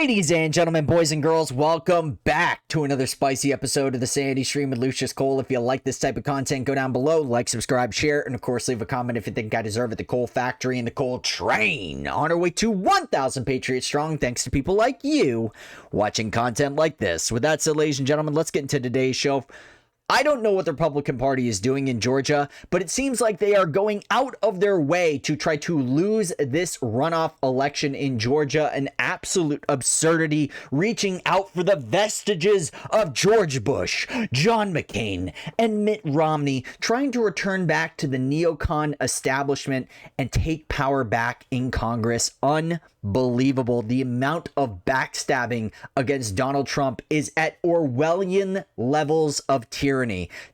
Ladies and gentlemen, boys and girls, welcome back to another spicy episode of the Sanity stream with Lucius Coal. If you like this type of content, go down below, like, subscribe, share, and of course, leave a comment if you think I deserve it. The Coal Factory and the Coal Train on our way to 1,000 Patriot strong, thanks to people like you watching content like this. With that said, ladies and gentlemen, let's get into today's show. I don't know what the Republican Party is doing in Georgia, but it seems like they are going out of their way to try to lose this runoff election in Georgia. An absolute absurdity, reaching out for the vestiges of George Bush, John McCain, and Mitt Romney, trying to return back to the neocon establishment and take power back in Congress. Unbelievable. The amount of backstabbing against Donald Trump is at Orwellian levels of tyranny.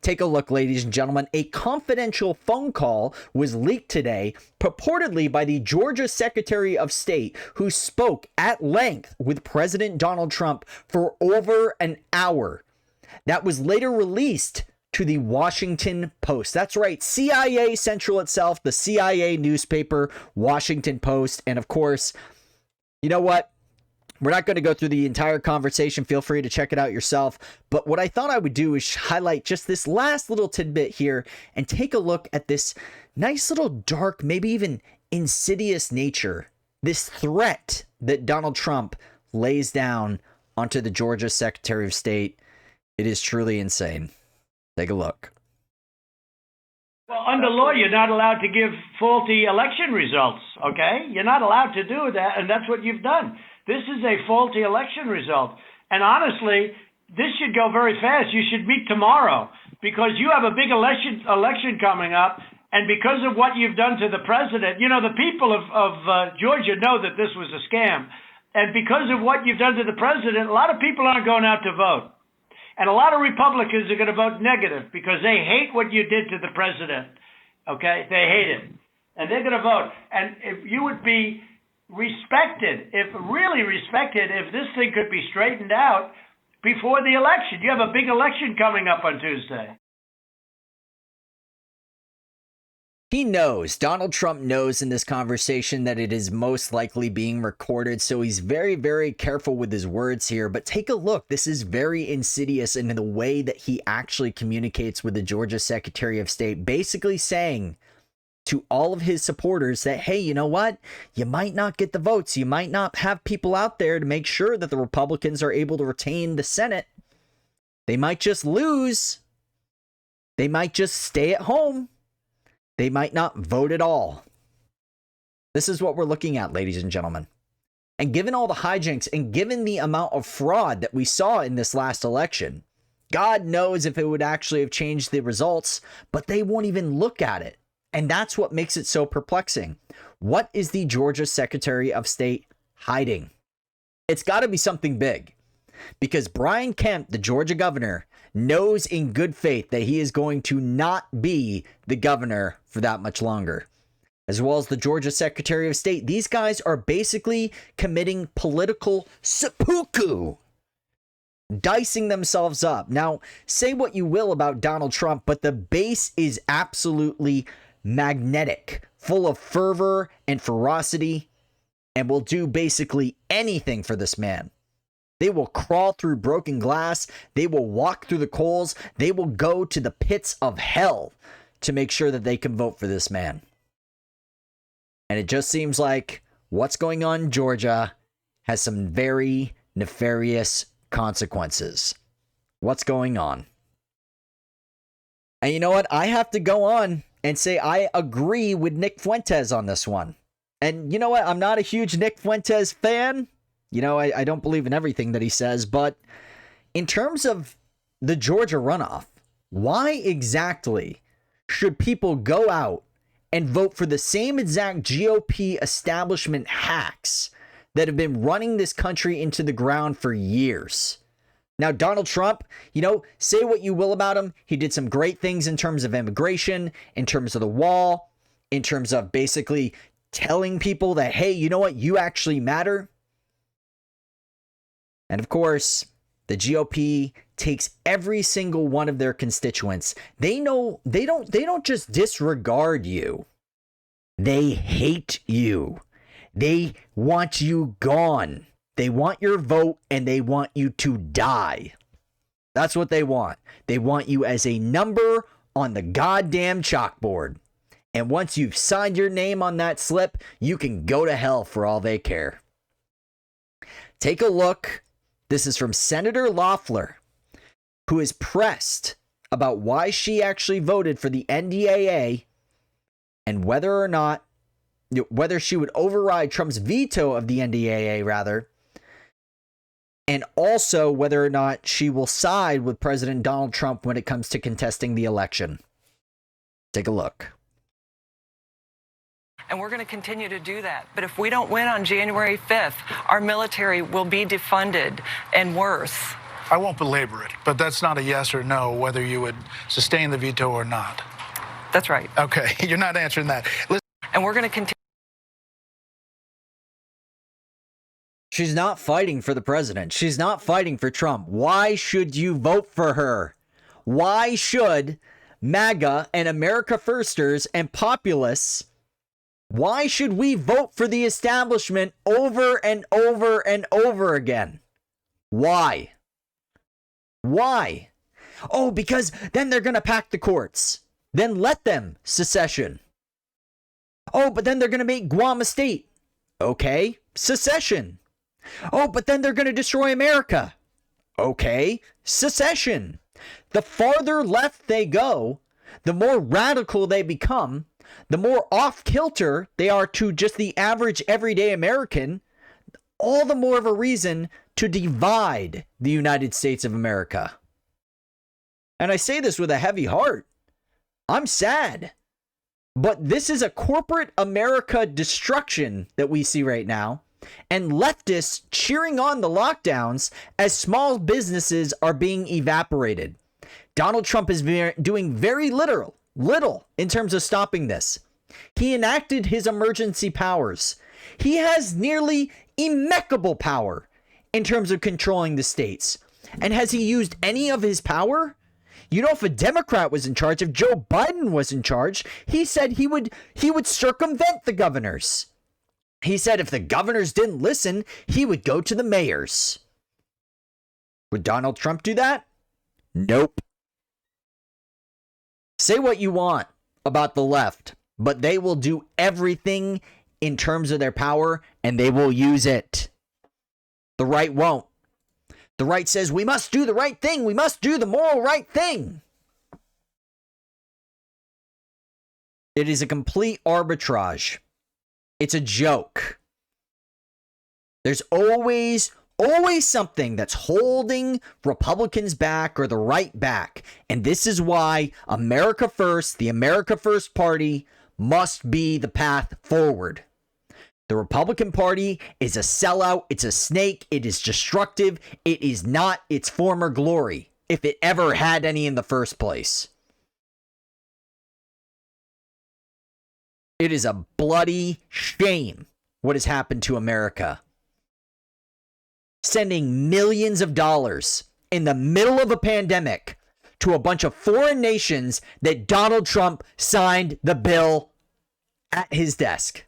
Take a look, ladies and gentlemen. A confidential phone call was leaked today, purportedly by the Georgia Secretary of State, who spoke at length with President Donald Trump for over an hour. That was later released to the Washington Post. That's right, CIA Central itself, the CIA newspaper, Washington Post. And of course, you know what? We're not going to go through the entire conversation. Feel free to check it out yourself. But what I thought I would do is highlight just this last little tidbit here and take a look at this nice little dark, maybe even insidious nature, this threat that Donald Trump lays down onto the Georgia Secretary of State. It is truly insane. Take a look. Well, under law, you're not allowed to give faulty election results, okay? You're not allowed to do that, and that's what you've done. This is a faulty election result. And honestly, this should go very fast. You should meet tomorrow because you have a big election coming up. And because of what you've done to the president, you know, the people of Georgia know that this was a scam. And because of what you've done to the president, a lot of people aren't going out to vote. And a lot of Republicans are going to vote negative because they hate what you did to the president. Okay? They hate it. And they're going to vote. And if you would be respected, if this thing could be straightened out before the election. You have a big election coming up on Tuesday. He knows, Donald Trump knows in this conversation that it is most likely being recorded, so he's very, very careful with his words here. But take a look, this is very insidious in the way that he actually communicates with the Georgia Secretary of State, basically saying to all of his supporters that, hey, you know what? You might not get the votes. You might not have people out there to make sure that the Republicans are able to retain the Senate. They might just lose. They might just stay at home. They might not vote at all. This is what we're looking at, ladies and gentlemen. And given all the hijinks and given the amount of fraud that we saw in this last election, God knows if it would actually have changed the results, but they won't even look at it. And that's what makes it so perplexing. What is the Georgia Secretary of State hiding? It's got to be something big. Because Brian Kemp, the Georgia governor, knows in good faith that he is going to not be the governor for that much longer. As well as the Georgia Secretary of State. These guys are basically committing political seppuku. Dicing themselves up. Now, say what you will about Donald Trump, but the base is absolutely magnetic, full of fervor and ferocity, and will do basically anything for this man. They will crawl through broken glass. They will walk through the coals. They will go to the pits of hell to make sure that they can vote for this man. And it just seems like what's going on in Georgia has some very nefarious consequences. What's going on? And you know what? I have to go on and say I agree with Nick Fuentes on this one. And you know what? I'm not a huge Nick Fuentes fan. You know, I don't believe in everything that he says. But in terms of the Georgia runoff, why exactly should people go out and vote for the same exact GOP establishment hacks that have been running this country into the ground for years? Now, Donald Trump, you know, say what you will about him. He did some great things in terms of immigration, in terms of the wall, in terms of basically telling people that, hey, you know what? You actually matter. And of course, the GOP takes every single one of their constituents. They know they don't just disregard you. They hate you. They want you gone. They want your vote and they want you to die. That's what they want. They want you as a number on the goddamn chalkboard. And once you've signed your name on that slip, you can go to hell for all they care. Take a look. This is from Senator Loeffler, who is pressed about why she actually voted for the NDAA and whether she would override Trump's veto of the NDAA, rather, and also whether or not she will side with President Donald Trump when it comes to contesting the election. Take a look. And we're going to continue to do that. But if we don't win on January 5th, our military will be defunded and worse. I won't belabor it, but that's not a yes or no whether you would sustain the veto or not. That's right. Okay, you're not answering that. Listen. And we're going to continue. She's not fighting for the president. She's not fighting for Trump. Why should you vote for her? Why should MAGA and America Firsters and populists, why should we vote for the establishment over and over and over again? Why? Why? Oh, because then they're going to pack the courts. Then let them secession. Oh, but then they're going to make Guam a state. Okay, secession. Oh, but then they're going to destroy America. Okay, secession. The farther left they go, the more radical they become, the more off-kilter they are to just the average everyday American, all the more of a reason to divide the United States of America. And I say this with a heavy heart. I'm sad. But this is a corporate America destruction that we see right now, and leftists cheering on the lockdowns as small businesses are being evaporated. Donald Trump is doing very little in terms of stopping this. He enacted his emergency powers. He has nearly impeccable power in terms of controlling the states. And has he used any of his power? You know, if a Democrat was in charge, if Joe Biden was in charge, he said he would circumvent the governors. He said if the governors didn't listen, he would go to the mayors. Would Donald Trump do that? Nope. Say what you want about the left, but they will do everything in terms of their power, and they will use it. The right won't. The right says, we must do the right thing. We must do the moral right thing. It is a complete arbitrage. It's a joke. There's always something that's holding Republicans back or the right back. And this is why America First, the America First Party, must be the path forward. The Republican Party is a sellout. It's a snake. It is destructive. It is not its former glory, if it ever had any in the first place. It is a bloody shame what has happened to America. Sending millions of dollars in the middle of a pandemic to a bunch of foreign nations that Donald Trump signed the bill at his desk.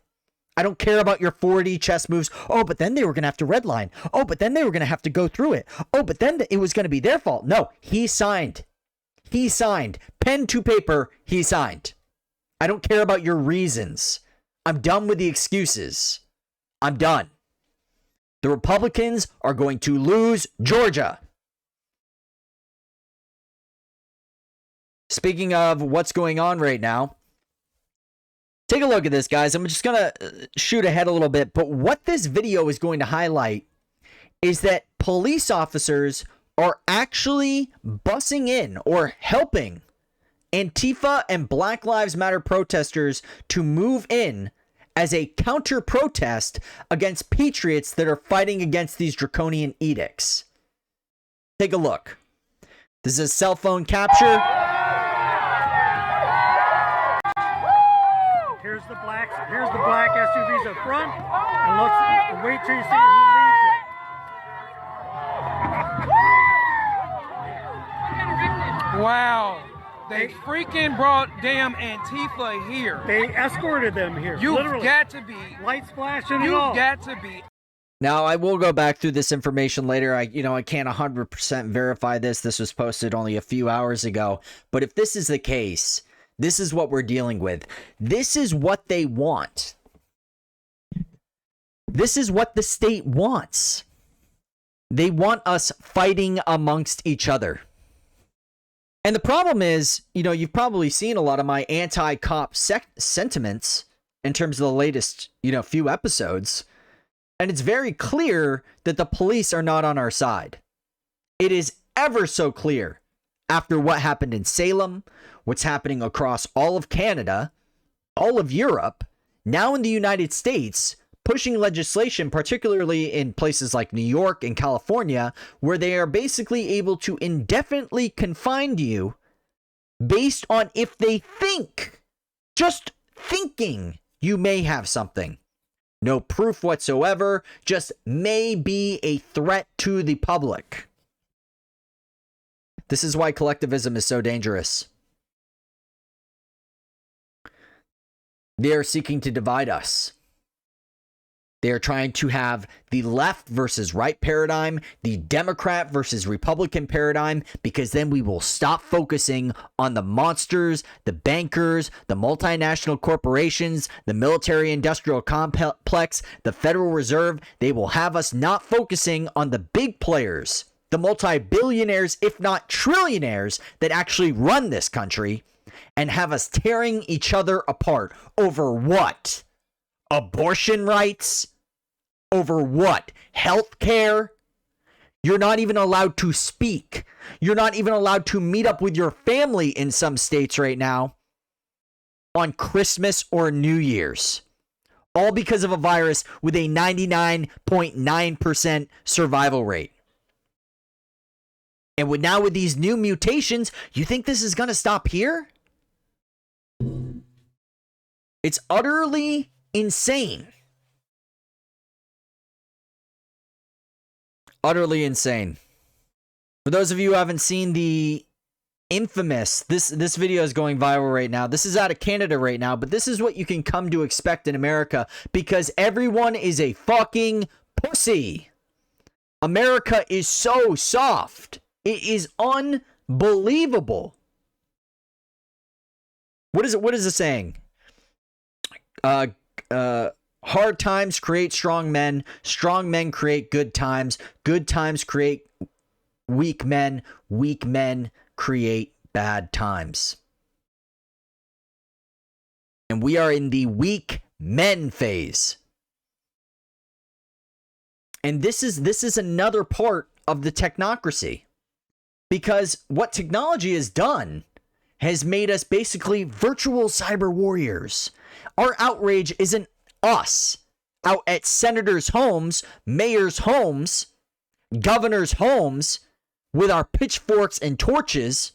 I don't care about your 4D chess moves. Oh, but then they were going to have to redline. Oh, but then they were going to have to go through it. Oh, but then it was going to be their fault. No, he signed. He signed. Pen to paper, he signed. I don't care about your reasons. I'm done with the excuses. I'm done. The Republicans are going to lose Georgia. Speaking of what's going on right now, take a look at this, guys. I'm just going to shoot ahead a little bit, but what this video is going to highlight is that police officers are actually bussing in or helping Antifa and Black Lives Matter protesters to move in as a counter-protest against patriots that are fighting against these draconian edicts. Take a look. This is a cell phone capture. Here's the black SUVs up front, and wait till you see who leads it. Wow. They freaking brought damn Antifa here. They escorted them here. You've literally. got to be. Lights flashing and all. You've got to be. Now, I will go back through this information later. I can't 100% verify this. This was posted only a few hours ago. But if this is the case, this is what we're dealing with. This is what they want. This is what the state wants. They want us fighting amongst each other. And the problem is, you've probably seen a lot of my anti-cop sentiments in terms of the latest, few episodes. And it's very clear that the police are not on our side. It is ever so clear after what happened in Salem, what's happening across all of Canada, all of Europe, now in the United States, pushing legislation, particularly in places like New York and California, where they are basically able to indefinitely confine you based on if they think, just thinking, you may have something. No proof whatsoever, just may be a threat to the public. This is why collectivism is so dangerous. They are seeking to divide us. They are trying to have the left versus right paradigm, the Democrat versus Republican paradigm, because then we will stop focusing on the monsters, the bankers, the multinational corporations, the military-industrial complex, the Federal Reserve. They will have us not focusing on the big players, the multi-billionaires, if not trillionaires, that actually run this country, and have us tearing each other apart over what? Abortion rights? Over what? Health care? You're not even allowed to speak. You're not even allowed to meet up with your family in some states right now on Christmas or New Year's. All because of a virus with a 99.9% survival rate. And with these new mutations, you think this is going to stop here? It's utterly insane. Utterly insane. For those of you who haven't seen the infamous, this video is going viral right now. This is out of Canada right now, but this is what you can come to expect in America because everyone is a fucking pussy. America is so soft. It is unbelievable. What is it saying? Hard times create strong men create good times create weak men create bad times. And we are in the weak men phase. And this is another part of the technocracy. Because what technology has done has made us basically virtual cyber warriors. Our outrage isn't us out at senators' homes, mayors' homes, governors' homes with our pitchforks and torches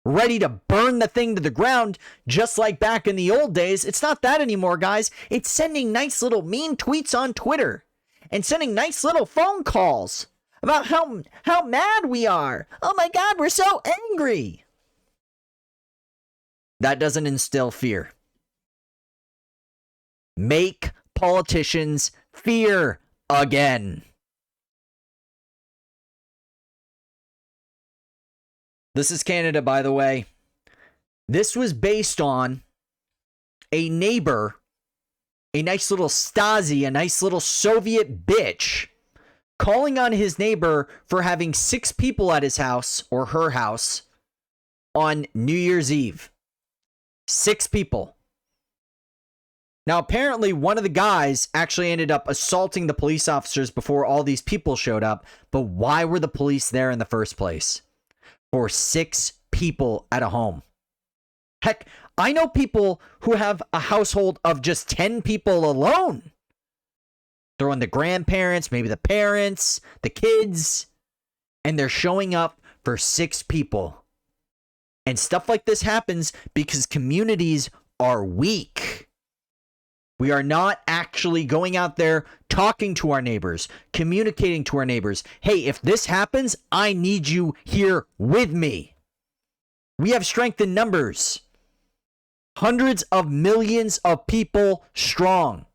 ready to burn the thing to the ground just like back in the old days. It's not that anymore, guys. It's sending nice little mean tweets on Twitter and sending nice little phone calls about how mad we are. Oh my God, we're so angry. That doesn't instill fear. Make politicians fear again. This is Canada, by the way. This was based on a neighbor, a nice little Stasi, a nice little Soviet bitch, calling on his neighbor for having 6 people at his house or her house on New Year's Eve. 6 people. Now, apparently, one of the guys actually ended up assaulting the police officers before all these people showed up. But why were the police there in the first place? For 6 people at a home. Heck, I know people who have a household of just 10 people alone. Throw in the grandparents, maybe the parents, the kids, and they're showing up for 6 people. And stuff like this happens because communities are weak. We are not actually going out there talking to our neighbors, communicating to our neighbors. Hey, if this happens, I need you here with me. We have strength in numbers. Hundreds of millions of people strong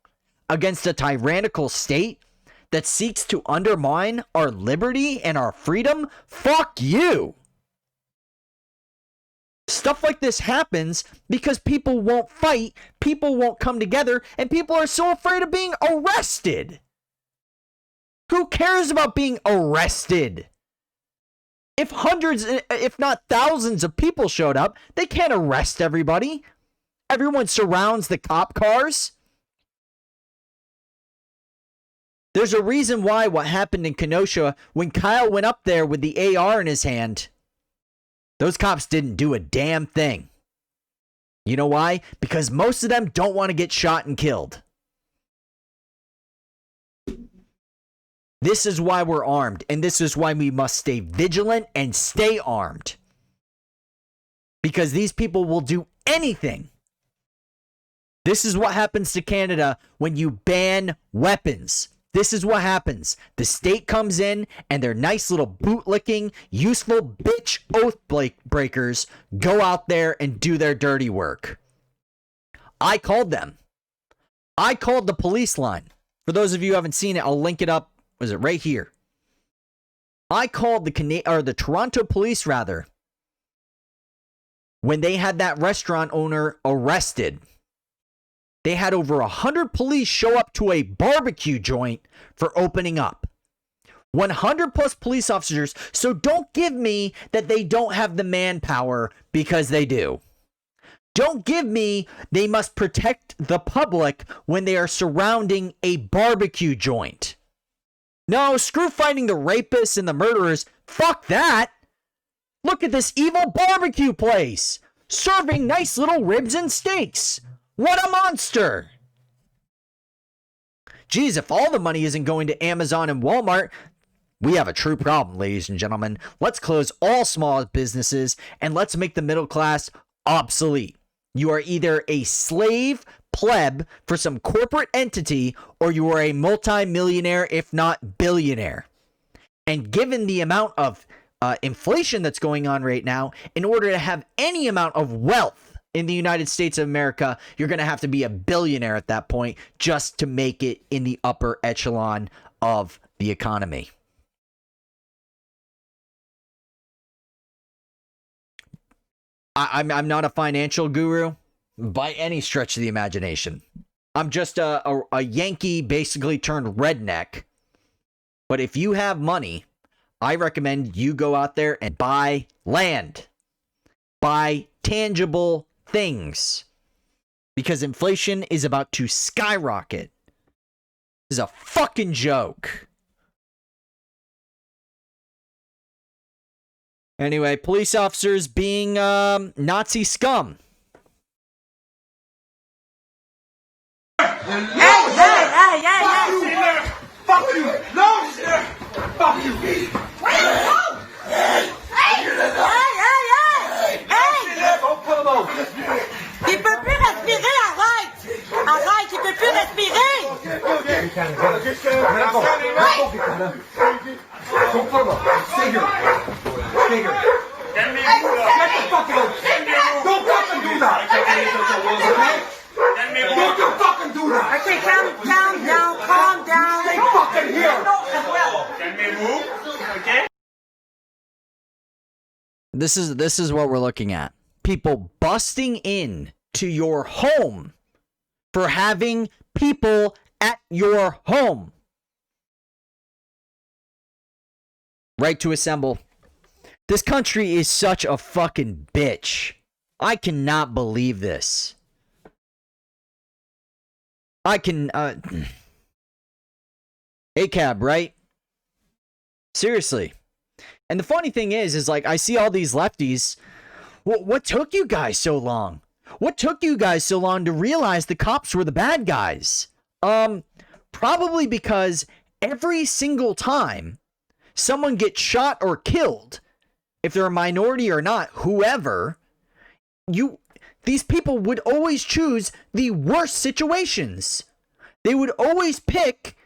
against a tyrannical state that seeks to undermine our liberty and our freedom, fuck you. Stuff like this happens because people won't fight, people won't come together, and people are so afraid of being arrested. Who cares about being arrested? If hundreds, if not thousands of people showed up, they can't arrest everybody. Everyone surrounds the cop cars. There's a reason why what happened in Kenosha, when Kyle went up there with the AR in his hand, those cops didn't do a damn thing. You know why? Because most of them don't want to get shot and killed. This is why we're armed, and this is why we must stay vigilant and stay armed. Because these people will do anything. This is what happens to Canada when you ban weapons. This is what happens. The state comes in and their nice little bootlicking, useful bitch oath breakers go out there and do their dirty work. I called them. I called the police line. For those of you who haven't seen it, I'll link it up. Was it right here? I called the Toronto police rather when they had that restaurant owner arrested. They had over 100 police show up to a barbecue joint for opening up. 100 plus police officers. So don't give me that they don't have the manpower, because they do. Don't give me they must protect the public when they are surrounding a barbecue joint. No, screw fighting the rapists and the murderers. Fuck that. Look at this evil barbecue place, serving nice little ribs and steaks. What a monster! Geez, if all the money isn't going to Amazon and Walmart, we have a true problem, ladies and gentlemen. Let's close all small businesses and let's make the middle class obsolete. You are either a slave pleb for some corporate entity, or you are a multi-millionaire, if not billionaire. And given the amount of inflation that's going on right now, in order to have any amount of wealth in the United States of America, you're going to have to be a billionaire at that point just to make it in the upper echelon of the economy. I'm not a financial guru by any stretch of the imagination. I'm just a Yankee basically turned redneck. But if you have money, I recommend you go out there and buy land. Buy tangible things, because inflation is about to skyrocket. This is a fucking joke. Anyway, police officers being Nazi scum. Hey! Fuck you! No! Fuck you! Il peut plus respirer, arrête! Arrête, il peut plus respirer! Don't fucking do that! Don't you fucking do that! Okay, calm down. Stay fucking here! Can we move? Okay? This is what we're looking at. People busting in to your home for having people at your home. Right to assemble. This country is such a fucking bitch. I cannot believe this. ACAB, right? Seriously. And the funny thing is like, I see all these lefties. What took you guys so long? What took you guys so long to realize the cops were the bad guys? Probably because every single time someone gets shot or killed, if they're a minority or not, whoever, these people would always choose the worst situations. They would always pick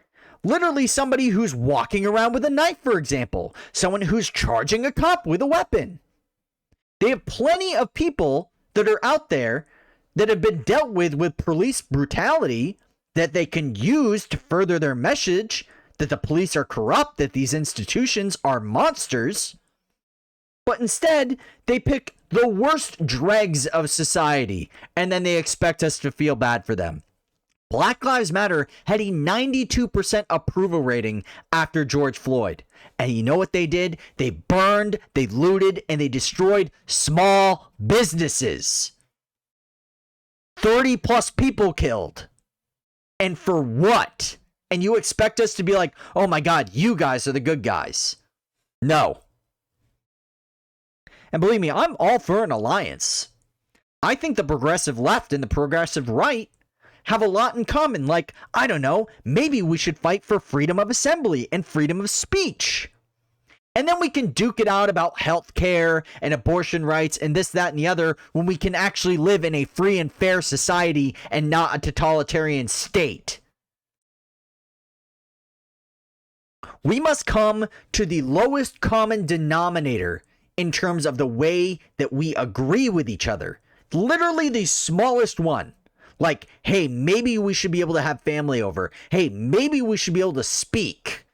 literally somebody who's walking around with a knife, for example. Someone who's charging a cop with a weapon. They have plenty of people that are out there that have been dealt with police brutality that they can use to further their message that the police are corrupt, that these institutions are monsters. But instead, they pick the worst dregs of society, and then they expect us to feel bad for them. Black Lives Matter had a 92% approval rating after George Floyd. And you know what they did? They burned, they looted, and they destroyed small businesses. 30 plus people killed. And for what? And you expect us to be like, oh my God, you guys are the good guys. No. And believe me, I'm all for an alliance. I think the progressive left and the progressive right have a lot in common. Like, I don't know, maybe we should fight for freedom of assembly and freedom of speech. And then we can duke it out about health care and abortion rights and this, that, and the other when we can actually live in a free and fair society and not a totalitarian state. We must come to the lowest common denominator in terms of the way that we agree with each other. Literally the smallest one. Like, hey, maybe we should be able to have family over. Hey, maybe we should be able to speak.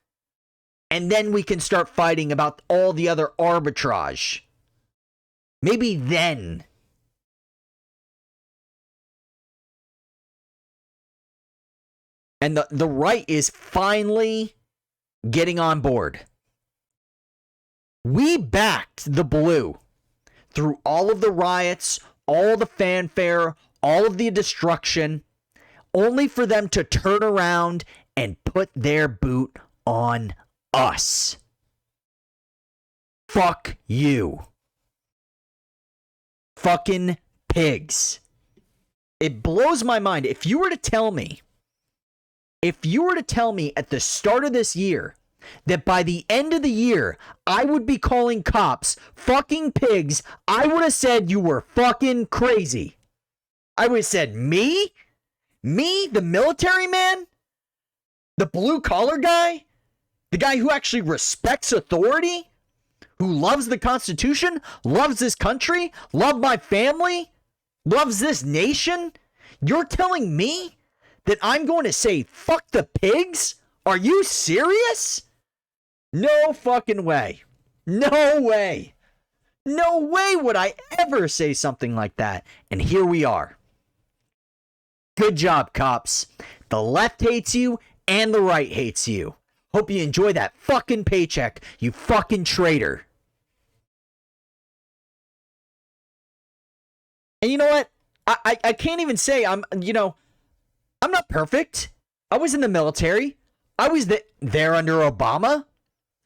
And then we can start fighting about all the other arbitrage. Maybe then. And the right is finally getting on board. We backed the blue through all of the riots, all the fanfare, all of the destruction, only for them to turn around and put their boot on us. Fuck you. Fucking pigs. It blows my mind. If you were to tell me at the start of this year that by the end of the year, I would be calling cops fucking pigs, I would have said you were fucking crazy. I would have said, me? Me, the military man? The blue collar guy? The guy who actually respects authority? Who loves the Constitution? Loves this country? Loves my family? Loves this nation? You're telling me that I'm going to say, fuck the pigs? Are you serious? No fucking way. No way. No way would I ever say something like that. And here we are. Good job, cops. The left hates you and the right hates you. Hope you enjoy that fucking paycheck, you fucking traitor. And you know what? I can't even say I'm not perfect. I was in the military. I was there under Obama.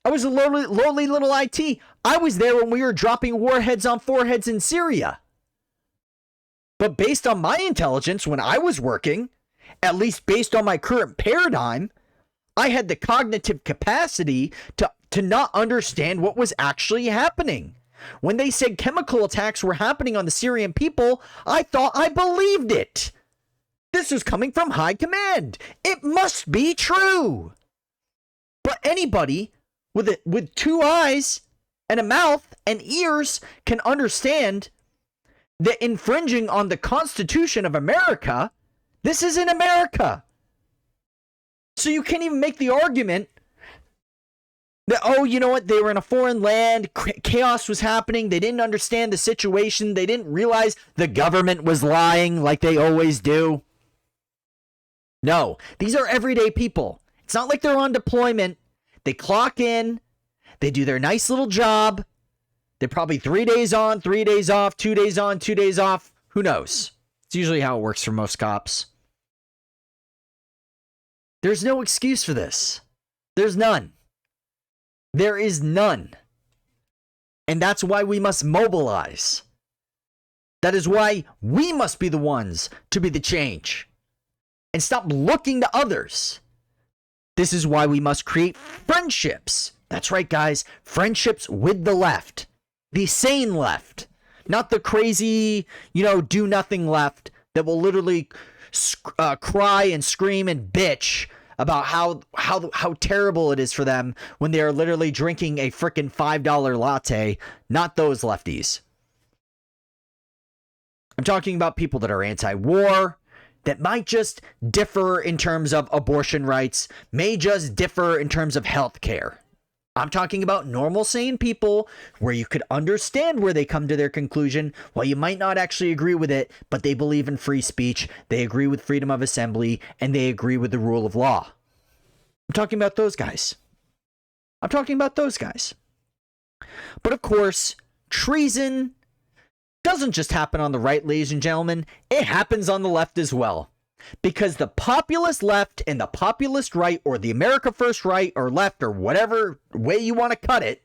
I was a lowly little IT. I was there when we were dropping warheads on foreheads in Syria. But based on my intelligence when I was working, at least based on my current paradigm, I had the cognitive capacity to not understand what was actually happening. When they said chemical attacks were happening on the Syrian people, I thought I believed it. This was coming from high command. It must be true. But anybody with two eyes and a mouth and ears can understand that infringing on the Constitution of America, this isn't America. So you can't even make the argument that, oh, you know what, they were in a foreign land, chaos was happening, they didn't understand the situation, they didn't realize the government was lying like they always do. No, these are everyday people. It's not like they're on deployment. They clock in, they do their nice little job. They're probably 3 days on, 3 days off, 2 days on, 2 days off. Who knows? It's usually how it works for most cops. There's no excuse for this. There's none. There is none. And that's why we must mobilize. That is why we must be the ones to be the change. And stop looking to others. This is why we must create friendships. That's right, guys. Friendships with the left. The sane left. Not the crazy, do nothing left that will literally cry and scream and bitch about how terrible it is for them when they are literally drinking a frickin' $5 latte. Not those lefties. I'm talking about people that are anti-war, that might just differ in terms of abortion rights, may just differ in terms of health care. I'm talking about normal, sane people where you could understand where they come to their conclusion. While you might not actually agree with it, but they believe in free speech, they agree with freedom of assembly, and they agree with the rule of law. I'm talking about those guys. I'm talking about those guys. But of course, treason doesn't just happen on the right, ladies and gentlemen. It happens on the left as well. Because the populist left and the populist right, or the America First right or left, or whatever way you want to cut it,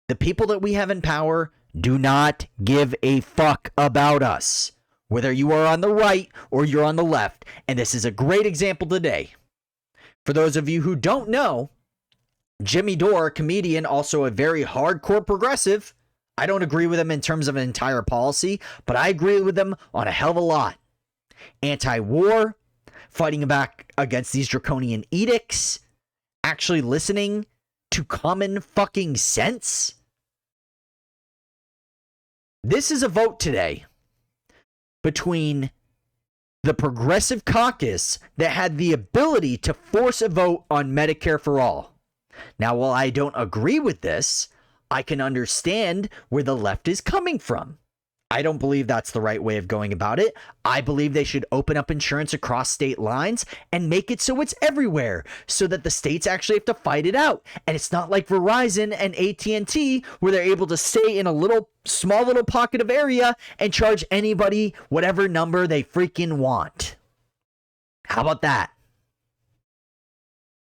the people that we have in power do not give a fuck about us, whether you are on the right or you're on the left. And this is a great example today. For those of you who don't know, Jimmy Dore, comedian, also a very hardcore progressive. I don't agree with him in terms of an entire policy, but I agree with him on a hell of a lot. Anti-war, fighting back against these draconian edicts, actually listening to common fucking sense. This is a vote today between the Progressive Caucus that had the ability to force a vote on Medicare for all. Now, while I don't agree with this, I can understand where the left is coming from. I don't believe that's the right way of going about it. I believe they should open up insurance across state lines and make it so it's everywhere, so that the states actually have to fight it out. And it's not like Verizon and AT&T where they're able to stay in a small little pocket of area and charge anybody whatever number they freaking want. How about that?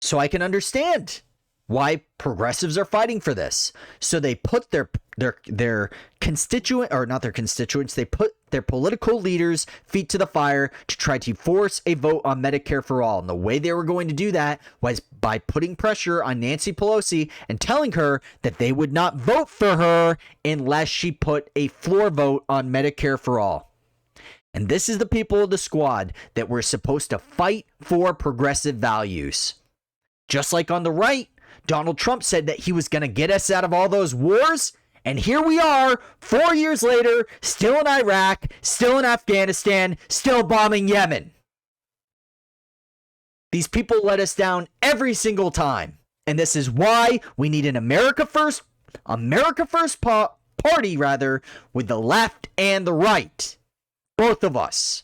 So I can understand why progressives are fighting for this. So they put their constituent, or not their constituents, they put their political leaders' feet to the fire to try to force a vote on Medicare for all. And the way they were going to do that was by putting pressure on Nancy Pelosi and telling her that they would not vote for her unless she put a floor vote on Medicare for all. And this is the people of the squad that were supposed to fight for progressive values. Just like on the right, Donald Trump said that he was going to get us out of all those wars. And here we are, 4 years later, still in Iraq, still in Afghanistan, still bombing Yemen. These people let us down every single time. And this is why we need an America First party, with the left and the right. Both of us.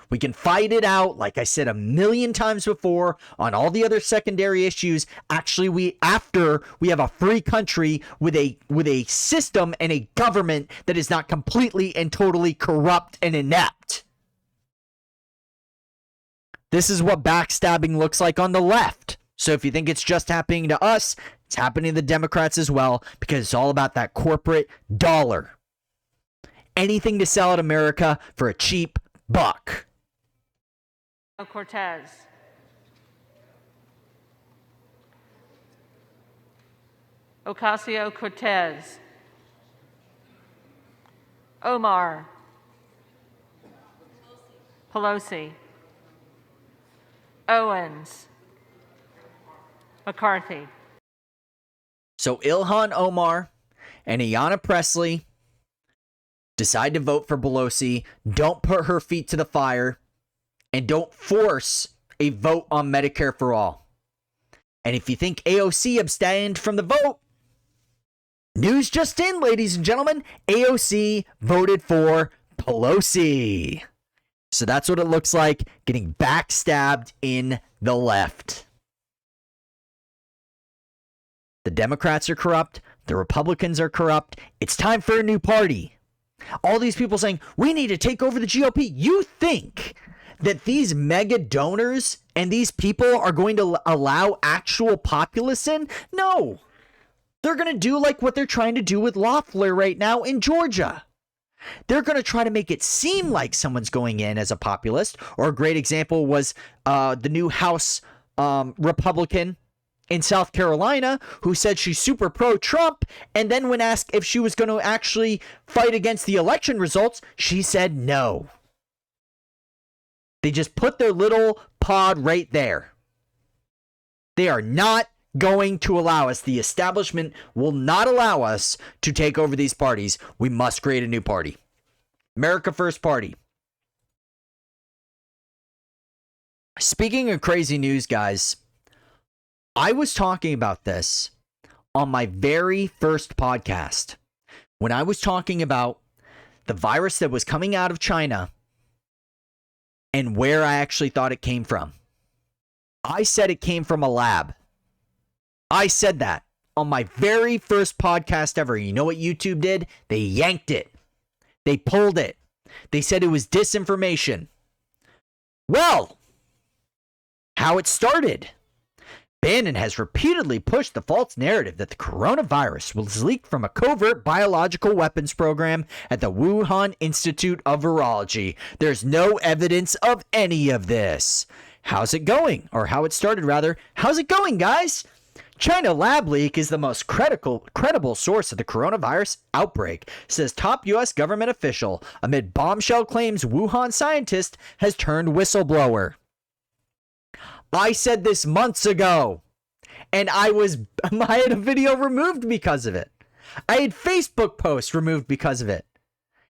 We can fight it out, like I said a million times before, on all the other secondary issues. Actually, after we have a free country with a system and a government that is not completely and totally corrupt and inept. This is what backstabbing looks like on the left. So if you think it's just happening to us, it's happening to the Democrats as well, because it's all about that corporate dollar. Anything to sell out America for a cheap buck. Cortez. Ocasio-Cortez. Omar. Pelosi. Owens. McCarthy. So Ilhan Omar and Ayanna Pressley decide to vote for Pelosi. Don't put her feet to the fire. And don't force a vote on Medicare for all. And if you think AOC abstained from the vote, news just in, ladies and gentlemen, AOC voted for Pelosi. So that's what it looks like, getting backstabbed in the left. The Democrats are corrupt. The Republicans are corrupt. It's time for a new party. All these people saying, we need to take over the GOP. You think that these mega donors and these people are going to allow actual populists in? No. They're going to do like what they're trying to do with Loeffler right now in Georgia. They're going to try to make it seem like someone's going in as a populist. Or a great example was the new House Republican in South Carolina who said she's super pro-Trump, and then when asked if she was going to actually fight against the election results, she said no. They just put their little pod right there. They are not going to allow us. The establishment will not allow us to take over these parties. We must create a new party. America First Party. Speaking of crazy news, guys, I was talking about this on my very first podcast when I was talking about the virus that was coming out of China and where I actually thought it came from. I said it came from a lab. I said that on my very first podcast ever. You know what YouTube did? They yanked it. They pulled it. They said it was disinformation. Well, how it started. Bannon has repeatedly pushed the false narrative that the coronavirus was leaked from a covert biological weapons program at the Wuhan Institute of Virology. There's no evidence of any of this. How's it going? Or how it started, rather. How's it going, guys? China lab leak is the most credible source of the coronavirus outbreak, says top U.S. government official, amid bombshell claims Wuhan scientist has turned whistleblower. I said this months ago, and I had a video removed because of it. I had Facebook posts removed because of it.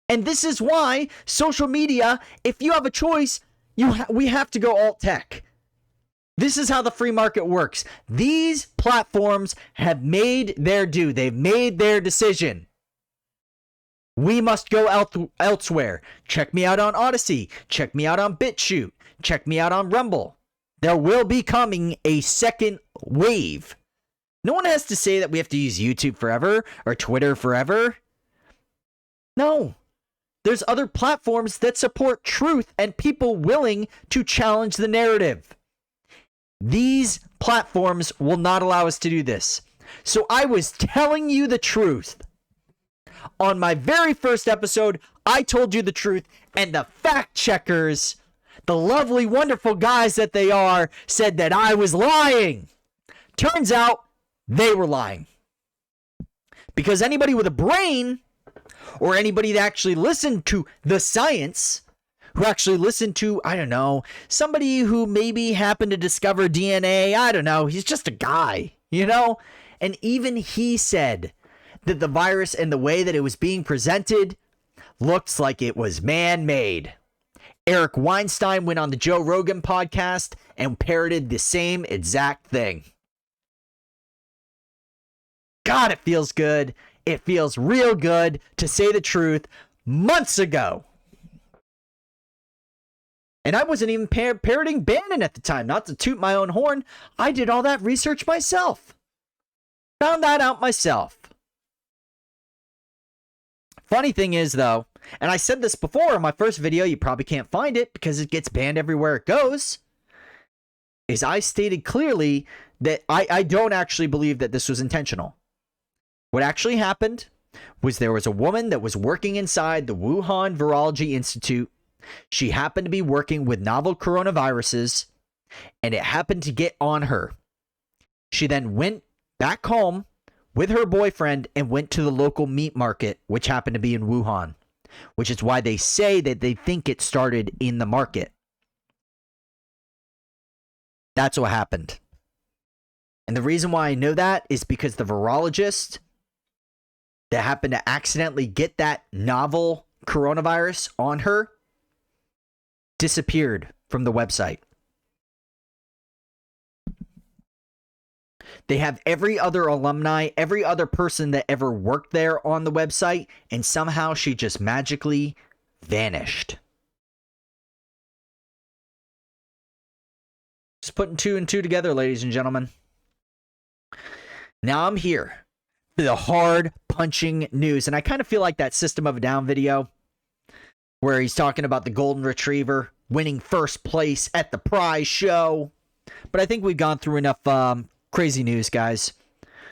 And this is why social media, if you have a choice, we have to go alt tech. This is how the free market works. These platforms have made their due. They've made their decision. We must go elsewhere. Check me out on Odyssey. Check me out on BitChute. Check me out on Rumble. There will be coming a second wave. No one has to say that we have to use YouTube forever or Twitter forever. No. There's other platforms that support truth and people willing to challenge the narrative. These platforms will not allow us to do this. So I was telling you the truth. On my very first episode, I told you the truth, and the fact checkers, the lovely, wonderful guys that they are, said that I was lying. Turns out they were lying. Because anybody with a brain, or anybody that actually listened to the science, who actually listened to, I don't know, somebody who maybe happened to discover DNA, I don't know, he's just a guy, you know? And even he said that the virus and the way that it was being presented looks like it was man-made. Eric Weinstein went on the Joe Rogan podcast and parroted the same exact thing. God, it feels good. It feels real good to say the truth months ago. And I wasn't even parroting Bannon at the time, not to toot my own horn. I did all that research myself. Found that out myself. Funny thing is, though, and I said this before in my first video, you probably can't find it because it gets banned everywhere it goes, is I stated clearly that I don't actually believe that this was intentional. What actually happened was there was a woman that was working inside the Wuhan Virology Institute. She happened to be working with novel coronaviruses, and it happened to get on her. She then went back home with her boyfriend and went to the local meat market, which happened to be in Wuhan, which is why they say that they think it started in the market. That's what happened. And the reason why I know that is because the virologist that happened to accidentally get that novel coronavirus on her disappeared from the website. They have every other alumni, every other person that ever worked there on the website, and somehow she just magically vanished. Just putting two and two together, ladies and gentlemen. Now I'm here for the hard punching news, and I kind of feel like that System of a Down video where he's talking about the golden retriever winning first place at the prize show. But I think we've gone through enough crazy news, guys.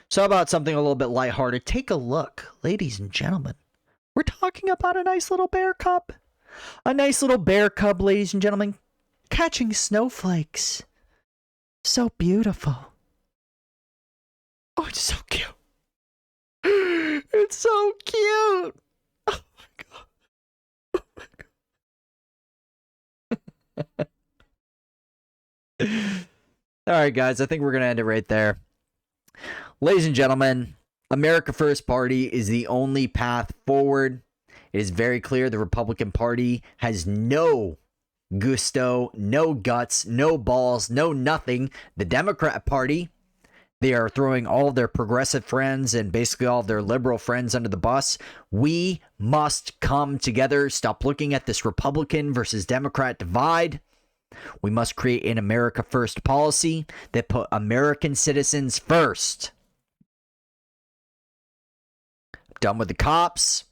So how about something a little bit lighthearted? Take a look, ladies and gentlemen. We're talking about a nice little bear cub. A nice little bear cub, ladies and gentlemen, catching snowflakes. So beautiful. Oh, it's so cute. It's so cute. Oh my god. Oh my god. All right, guys, I think we're going to end it right there. Ladies and gentlemen, America First Party is the only path forward. It is very clear the Republican Party has no gusto, no guts, no balls, no nothing. The Democrat Party, they are throwing all their progressive friends and basically all their liberal friends under the bus. We must come together, stop looking at this Republican versus Democrat divide. We must create an America First policy that put American citizens first. I'm done with the cops.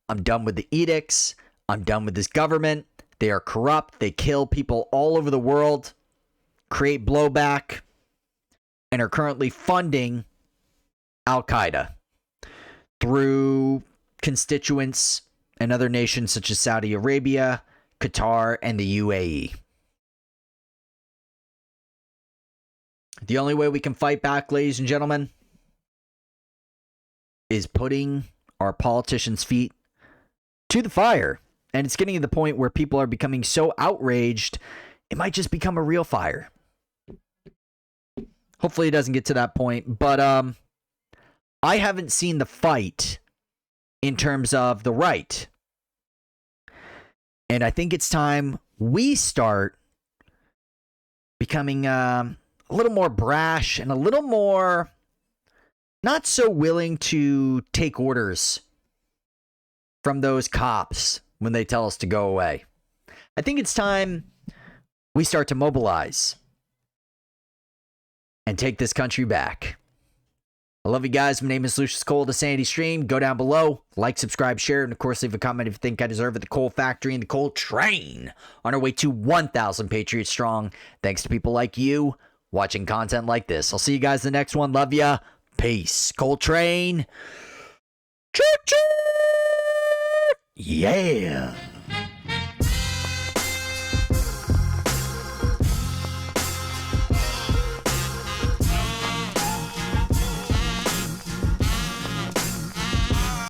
I'm done with the edicts. I'm done with this government. They are corrupt. They kill people all over the world, create blowback, and are currently funding Al-Qaeda through constituents and other nations such as Saudi Arabia, Qatar, and the UAE. The only way we can fight back, ladies and gentlemen, is putting our politicians' feet to the fire. And it's getting to the point where people are becoming so outraged, it might just become a real fire. Hopefully it doesn't get to that point. But I haven't seen the fight in terms of the right. And I think it's time we start becoming a little more brash and a little more not so willing to take orders from those cops when they tell us to go away. I think it's time we start to mobilize and take this country back. I love you guys. My name is Lucius Coal, the Sanity Stream. Go down below, like, subscribe, share, and of course leave a comment if you think I deserve it. The Coal Factory and the Coal Train on our way to 1,000 Patriots strong. Thanks to people like you watching content like this. I'll see you guys in the next one. Love ya. Peace. Coal Train. Choo-choo! Yeah.